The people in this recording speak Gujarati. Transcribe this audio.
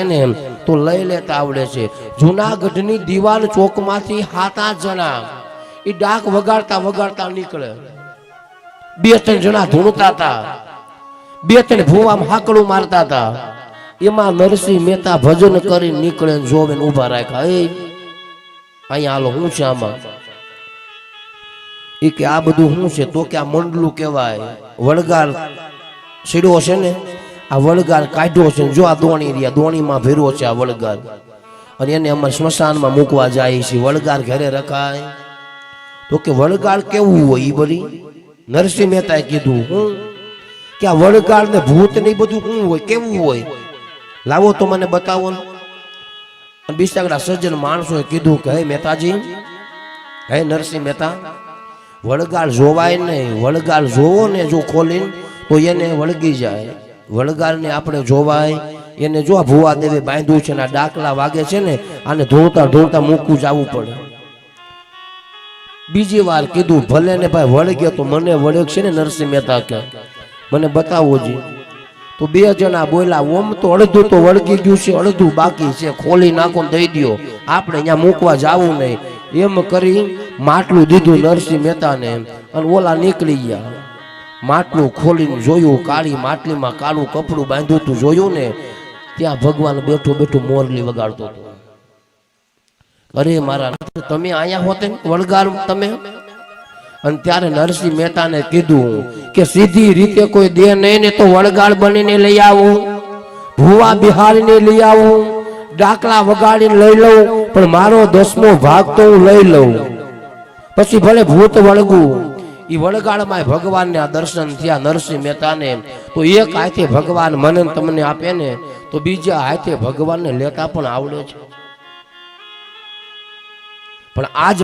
ને તો લઈ લેતા આવડે છે। જૂનાગઢની દીવાન ચોકમાંથી 7-8 જણા એ ડાક વગાડતા વગાડતા નીકળે। 2-3 જણા ધૂણતા હતા, 2-3 ભૂવામાં હાકડું મારતા હતા। એમાં નરસિંહ મહેતા ભજન કરી નીકળે, જોવે ઉભા રાખ્યા, એ અહીંયા હાલો હું છે આમાં? એ કે આ બધું શું છે? તો કે આ મંડલું કહેવાય, વળગાર સીડો છે ને, આ વળગાર કાઢ્યો છે। જો આ દોણી રહ્યા, દોણીમાં ભેરો છે આ વળગાર, અને એને અમારે સ્મશાનમાં મૂકવા જાય છે। વળગાર ઘરે રખાય? તો કે વળગાર કેવું હોય? એ બધી નરસિંહ મહેતાએ કીધું હું કે આ વળગાર ને ભૂત ને બધું શું હોય, કેવું હોય? લાવો તો મને બતાવો ને। બિસાગડા સજ્જન માણસોએ કીધું કે હે મહેતાજી, હે નરસિંહ મહેતા, વળગાર જોવાય નહીં, વળગાર જોવો ને જો ખોલીને તો એને વળગી જાય। વળગારને આપણે જોવાય, એને જો ભુવા દેવે બાંધ્યું છે ને આ ડાકલા વાગે છે ને, આને ધોળતા ધોળતા મૂકવું જવું પડે। બીજી વાર કીધું ભલે ને ભાઈ વળગે તો મને વળગશે ને નરસિંહ મહેતા કે મને બતાવો જી। તો 2 જણા બોલ્યા, ઓમ તો અડધું તો વળગી ગયું છે, અડધું બાકી છે, ખોલી નાખો દઈ દો, આપણે અહીંયા મૂકવા જવું નહીં। એમ કરી માટલું દીધું નરસિંહ મહેતાને, અને ઓલા નીકળી ગયા। માટલું ખોલીને જોયું, કાળી માટલીમાં કાળું કપડું બાંધ્યું હતું, જોયું ને ત્યાં ભગવાન બેઠું બેઠું મોરલી વગાડતો હતો। અરે મારા, તમે અહીંયા હોતે વળગાર તમે? અને ત્યારે નરસિંહ મહેતાને કીધું કે સીધી રીતે કોઈ દે નહીં ને તો વળગાડ બનીને લઈ આવું, ભુવા બિહારીને લઈ આવું, ડાકલા વગાડીને લઈ લઉં, પણ મારો 10મો ભાગ તો હું લઈ લઉં, પછી ભલે ભૂત વળગું। એ વળગાડમાં ભગવાનને આ દર્શન થયા નરસિંહ મહેતાને। તો એક હાથે ભગવાન મને તમને આપે ને તો બીજા હાથે ભગવાનને લેતા પણ આવડે છે। પણ આજ